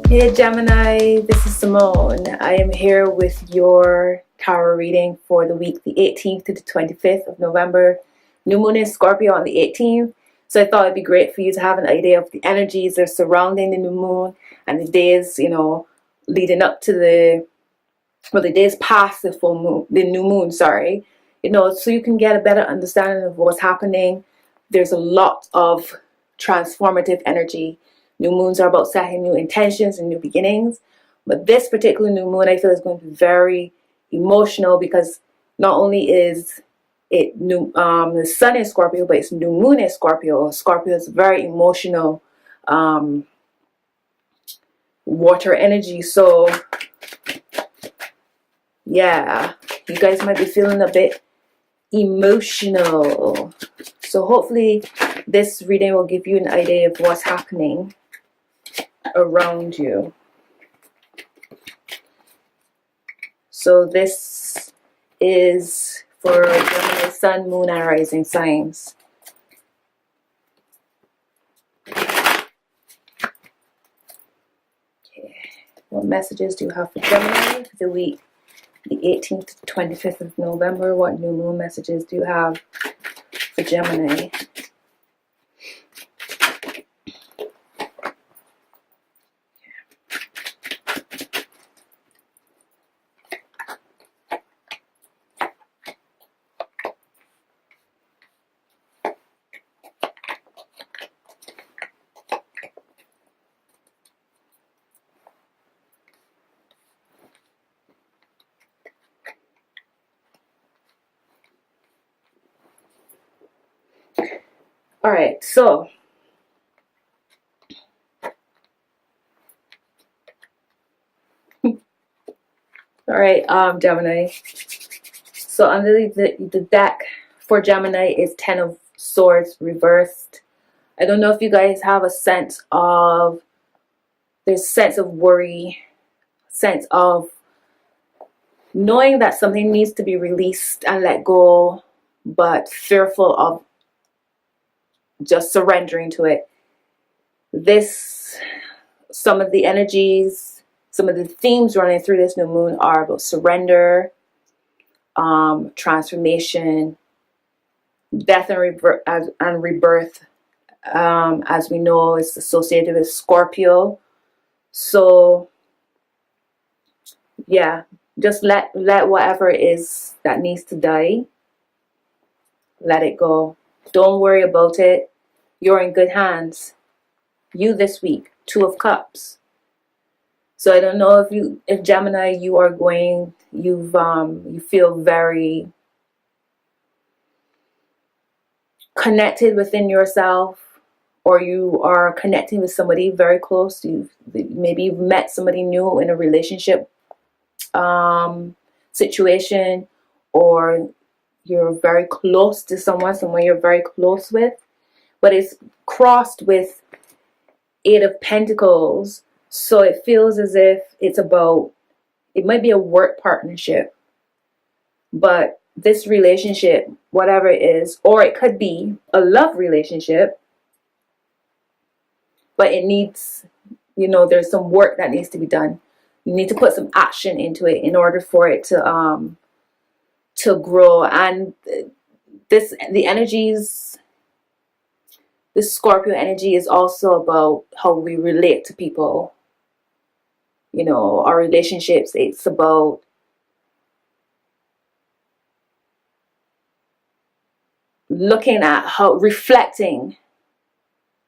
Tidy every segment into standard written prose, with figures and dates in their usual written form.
Hey Gemini, this is Simone. I am here with your tarot reading for the week the 18th to the 25th of November. New moon in Scorpio on the 18th. So I thought it'd be great for you to have an idea of the energies that are surrounding the new moon and the days, leading up to the days past the full moon, the new moon, sorry. So you can get a better understanding of what's happening. There's a lot of transformative energy. New moons are about setting new intentions and new beginnings. But this particular new moon, I feel, is going to be very emotional because not only is it the sun is Scorpio, but it's new moon is Scorpio. Scorpio is very emotional water energy. So yeah, you guys might be feeling a bit emotional. So hopefully this reading will give you an idea of what's happening around you. So this is for Gemini Sun, Moon, and Rising signs. Okay. What messages do you have for Gemini for the week the 18th to 25th of November? What new moon messages do you have for Gemini? All right, so Gemini. So under the deck for Gemini is Ten of Swords reversed. I don't know if you guys have a sense of, there's a sense of worry, sense of knowing that something needs to be released and let go, but fearful of just surrendering to it. Some of the energies, some of the themes running through this new moon are about surrender, transformation, death and rebirth. As we know, it's associated with Scorpio. So yeah, just let whatever it is that needs to die, let it go. Don't worry about it. You're in good hands. You this week, Two of Cups. So I don't know if Gemini, you feel very connected within yourself, or you are connecting with somebody very close. Maybe you've met somebody new in a relationship situation, or you're very close to someone you're very close with, but it's crossed with Eight of Pentacles. So it feels as if it might be a work partnership, but this relationship, whatever it is, or it could be a love relationship, but it needs, there's some work that needs to be done. You need to put some action into it in order for it to grow. And the energies, this Scorpio energy is also about how we relate to people. Our relationships. It's about looking at reflecting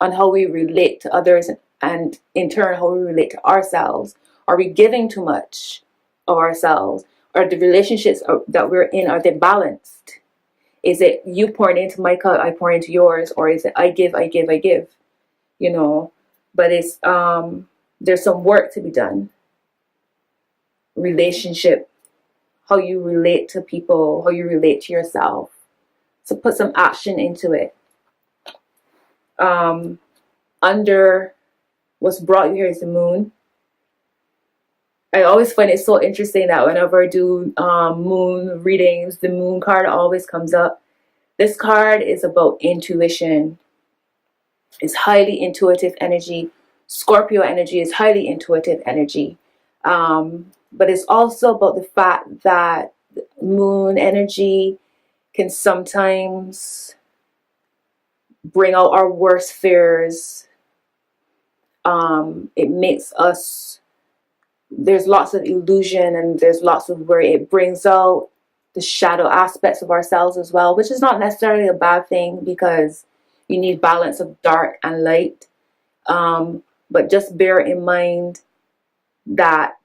on how we relate to others, and in turn how we relate to ourselves. Are we giving too much of ourselves? Are the relationships that we're in, are they balanced? Is it you pouring into my cup, I pour into yours, or is it I give, I give, I give? But it's there's some work to be done. Relationship, how you relate to people, how you relate to yourself. So put some action into it. Under what's brought you here is the moon. I always find it so interesting that whenever I do moon readings, the moon card always comes up. This card is about intuition. It's highly intuitive energy. Scorpio energy is highly intuitive energy. But it's also about the fact that moon energy can sometimes bring out our worst fears. It makes us, there's lots of illusion and there's lots of where it brings out the shadow aspects of ourselves as well, which is not necessarily a bad thing because you need balance of dark and light. But just bear in mind that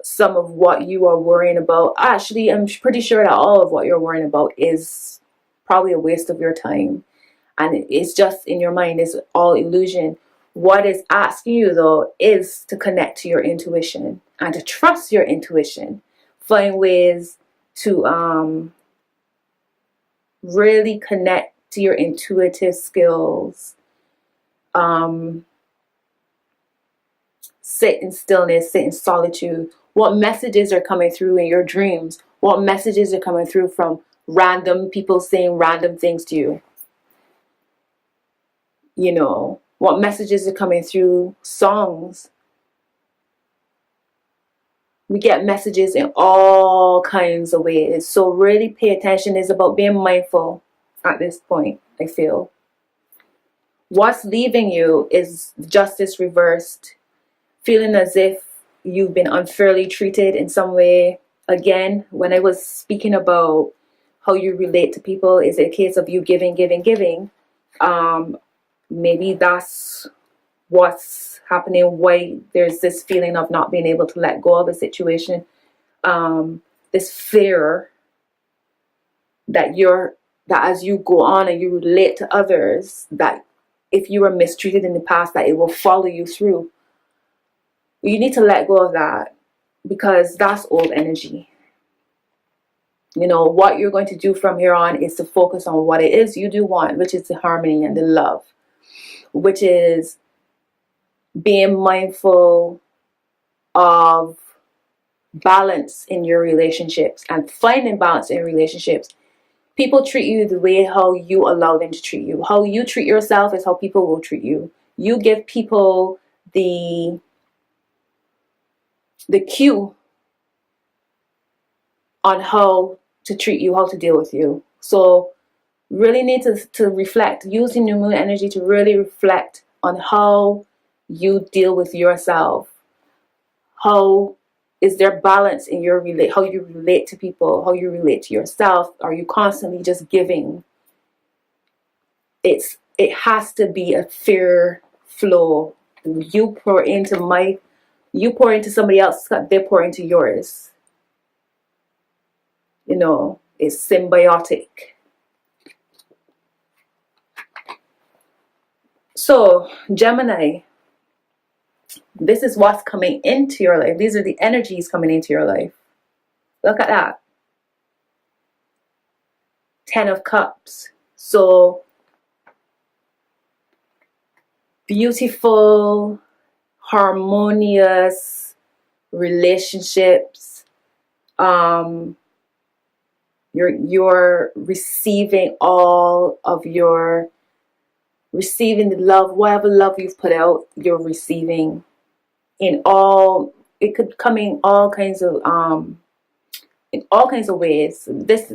some of what you are worrying about, actually, I'm pretty sure that all of what you're worrying about is probably a waste of your time. And it's just in your mind, it's all illusion. What it's asking you, though, is to connect to your intuition and to trust your intuition. Find ways to really connect to your intuitive skills. Sit in stillness, sit in solitude. What messages are coming through in your dreams? What messages are coming through from random people saying random things to you? You know, what messages are coming through songs? We get messages in all kinds of ways. So really pay attention. It's about being mindful at this point, I feel. What's leaving you is justice reversed. Feeling as if you've been unfairly treated in some way. Again, when I was speaking about how you relate to people, is it a case of you giving, giving, giving? Maybe that's what's happening, why there's this feeling of not being able to let go of a situation. This fear that as you go on and you relate to others, that if you were mistreated in the past, that it will follow you through. You need to let go of that because that's old energy. You know, what you're going to do from here on is to focus on what it is you do want, which is the harmony and the love, which is being mindful of balance in your relationships and finding balance in relationships. People treat you the way how you allow them to treat you. How you treat yourself is how people will treat you. You give people the cue on how to treat you, how to deal with you. So really need to reflect, using new moon energy to really reflect on how you deal with yourself. How is there balance in your how you relate to people, how you relate to yourself? Are you constantly just giving? It has to be a fair flow. You pour into somebody else, they pour into yours. You know, it's symbiotic. So, Gemini, this is what's coming into your life. These are the energies coming into your life. Look at that. 10 of Cups. So, beautiful, harmonious relationships. You're receiving receiving the love, whatever love you've put out, you're receiving it could come in all kinds of ways. This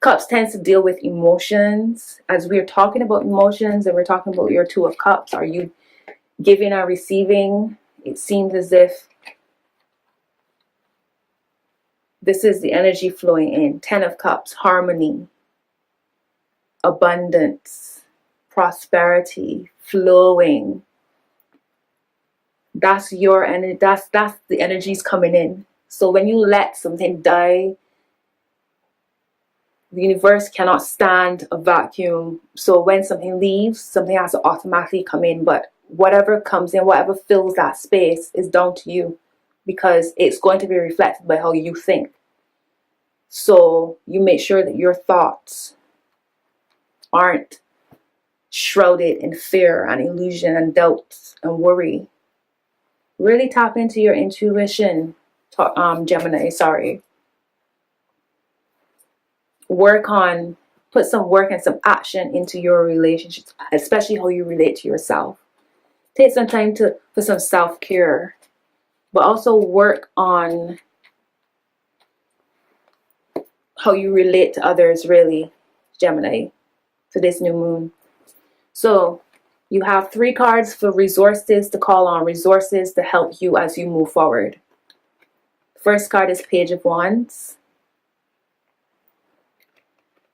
Cups tends to deal with emotions. As we're talking about emotions and we're talking about your 2 of Cups, are you giving or receiving? It seems as if this is the energy flowing in. 10 of Cups, harmony, abundance, prosperity, flowing. That's your energy. That's the energies coming in. So when you let something die, the universe cannot stand a vacuum. So when something leaves, something has to automatically come in. But whatever comes in, whatever fills that space is down to you, because it's going to be reflected by how you think. So you make sure that your thoughts aren't shrouded in fear and illusion and doubt and worry. Really tap into your intuition, Gemini, sorry. Put some work and some action into your relationships, especially how you relate to yourself. Take some time for some self-care, but also work on how you relate to others, really, Gemini, for this new moon. So you have 3 cards for resources to call on, resources to help you as you move forward. First card is Page of Wands.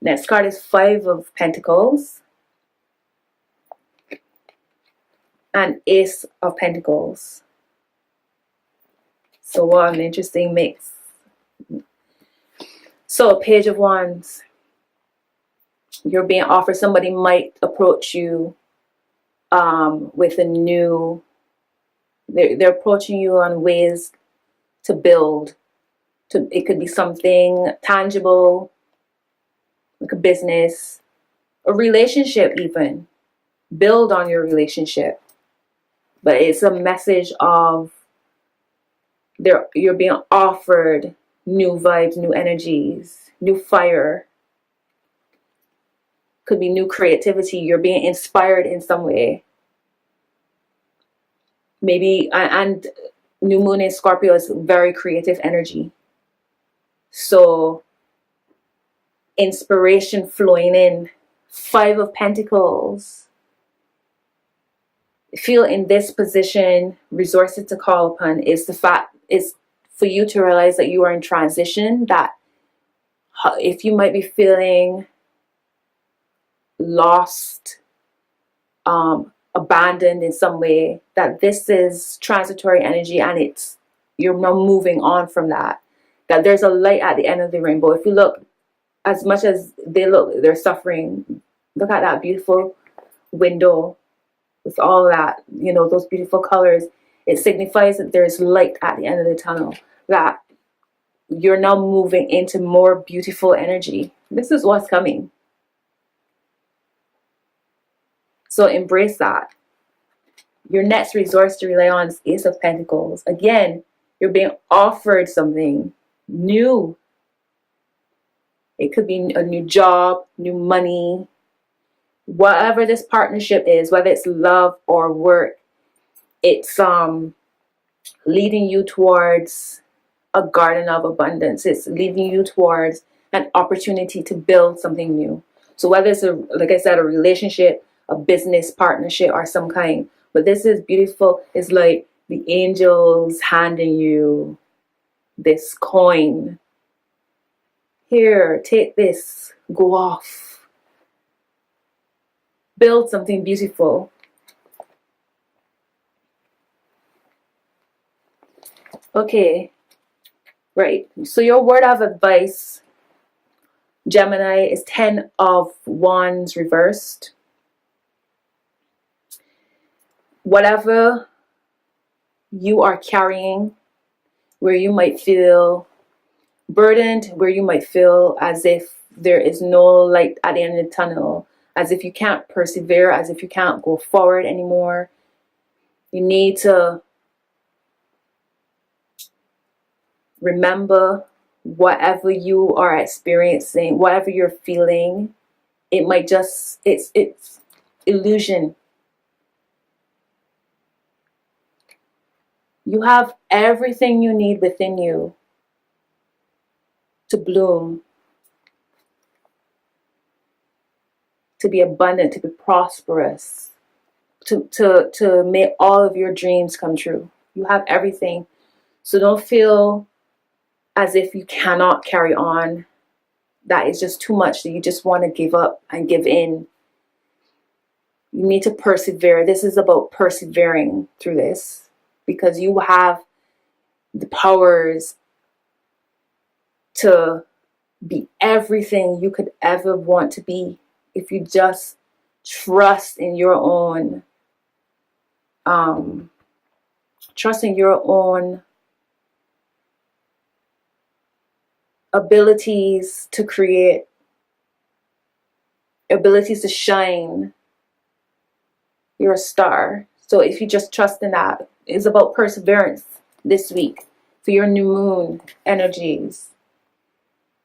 Next card is 5 of Pentacles. And Ace of Pentacles. So what an interesting mix. So Page of Wands. You're being offered, somebody might approach you with a new, they're approaching you on ways to build. It could be something tangible, like a business, a relationship even. Build on your relationship. But it's a message of you're being offered new vibes, new energies, new fire. Could be new creativity. You're being inspired in some way. Maybe, and new moon in Scorpio is very creative energy. So inspiration flowing in. 5 of Pentacles. Feel in this position, resources to call upon is for you to realize that you are in transition, that if you might be feeling lost, abandoned in some way, that this is transitory energy and you're now moving on from that. That there's a light at the end of the rainbow. If you look, as much as they're suffering, look at that beautiful window with all that, those beautiful colors. It signifies that there's light at the end of the tunnel, that you're now moving into more beautiful energy. This is what's coming. So embrace that. Your next resource to rely on is Ace of Pentacles. Again, you're being offered something new. It could be a new job, new money, whatever this partnership is, whether it's love or work. It's leading you towards a garden of abundance. It's leading you towards an opportunity to build something new. So whether it's like I said, a relationship, a business partnership, or some kind. But this is beautiful. It's like the angels handing you this coin. Here, take this. Go off. Build something beautiful. Okay. Right. So your word of advice, Gemini, is 10 of Wands reversed. Whatever you are carrying, where you might feel burdened, where you might feel as if there is no light at the end of the tunnel, as if you can't persevere, as if you can't go forward anymore, you need to remember whatever you are experiencing, whatever you're feeling, it might just, it's illusion. You have everything you need within you to bloom, to be abundant, to be prosperous, to make all of your dreams come true. You have everything. So don't feel as if you cannot carry on, that is just too much, that you just want to give up and give in. You need to persevere. This is about persevering through this, because you have the powers to be everything you could ever want to be if you just trust in your own abilities to create, abilities to shine. You're a star. So if you just trust in that, it's about perseverance this week for your new moon energies.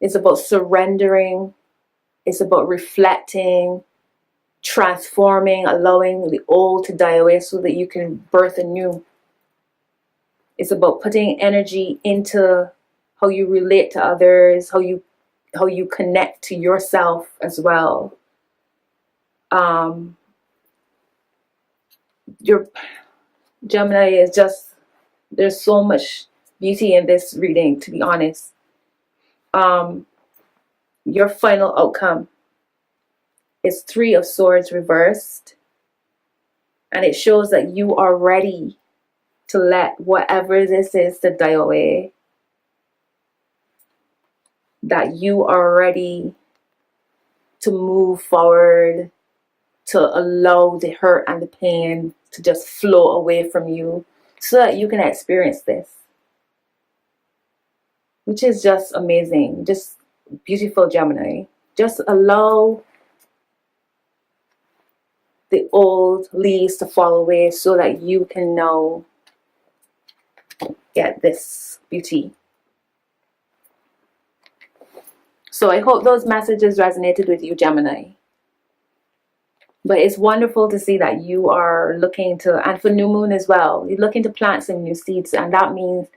It's about surrendering. It's about reflecting. transforming, allowing the old to die away so that you can birth a new. It's about putting energy into how you relate to others, how you connect to yourself as well. Your Gemini is just, there's so much beauty in this reading, to be honest. Your final outcome is 3 of Swords reversed, and it shows that you are ready to let whatever this is to die away, that you are ready to move forward, to allow the hurt and the pain to just flow away from you so that you can experience this, which is just amazing, just beautiful, Gemini. Just allow the old leaves to fall away so that you can now get this beauty. So I hope those messages resonated with you, Gemini. But it's wonderful to see that you are looking to, and for new moon as well, you're looking to plant some new seeds, and that means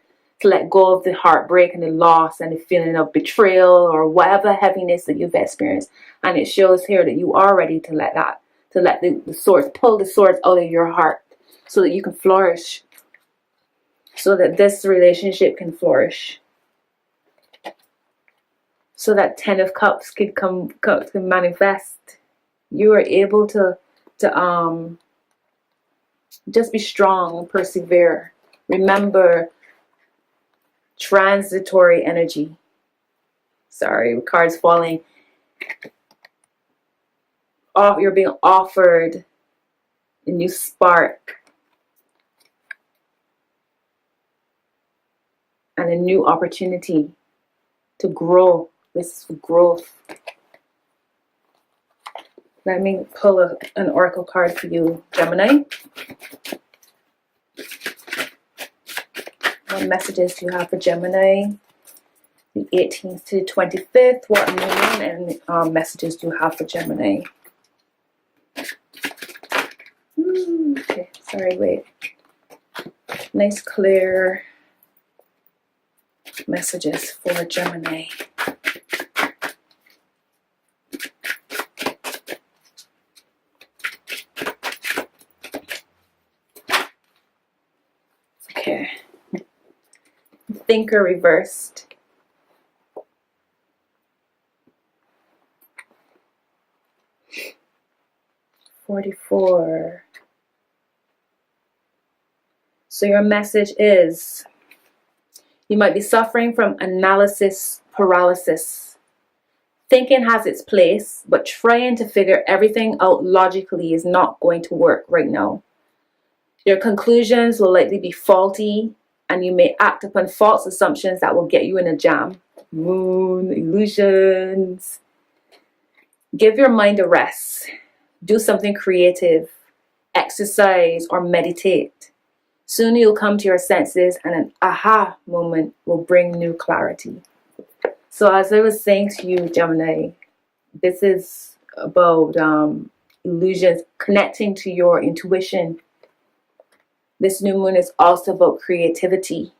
to let go of the heartbreak and the loss and the feeling of betrayal or whatever heaviness that you've experienced. And it shows here that you are ready to let that, to let the swords, pull the swords out of your heart so that you can flourish, so that this relationship can flourish, so that 10 of Cups can can manifest. You are able to just be strong and persevere. Remember, transitory energy. Sorry, cards falling. You're being offered a new spark and a new opportunity to grow. This is for growth. Let me pull an oracle card for you, Gemini. What messages do you have for Gemini? The 18th to 25th. What new moon and messages do you have for Gemini? Okay, sorry, wait. Nice, clear messages for Gemini. Okay. Thinker reversed. $44. So your message is, you might be suffering from analysis paralysis. Thinking has its place, but trying to figure everything out logically is not going to work right now. Your conclusions will likely be faulty, and you may act upon false assumptions that will get you in a jam. Moon, illusions. Give your mind a rest. Do something creative. Exercise or meditate. Soon you'll come to your senses, and an aha moment will bring new clarity. So as I was saying to you, Gemini, this is about illusions, connecting to your intuition. This new moon is also about creativity.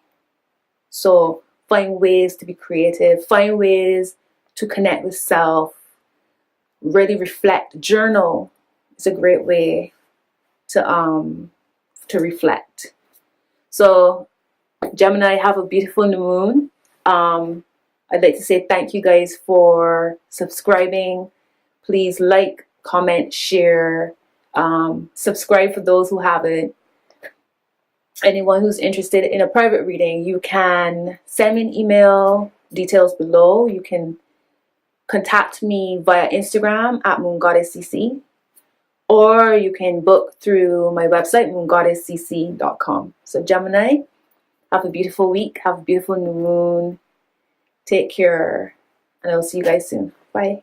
So find ways to be creative, find ways to connect with self, really reflect, journal. It's a great way to reflect. So Gemini, have a beautiful new moon. I'd like to say thank you guys for subscribing. Please like, comment, share, subscribe for those who haven't. Anyone who's interested in a private reading, you can send me an email, details below. You can contact me via Instagram at moongoodesssisi, or you can book through my website, moongoodesssisi.com. So Gemini, have a beautiful week, have a beautiful new moon. Take care, and I'll see you guys soon. Bye.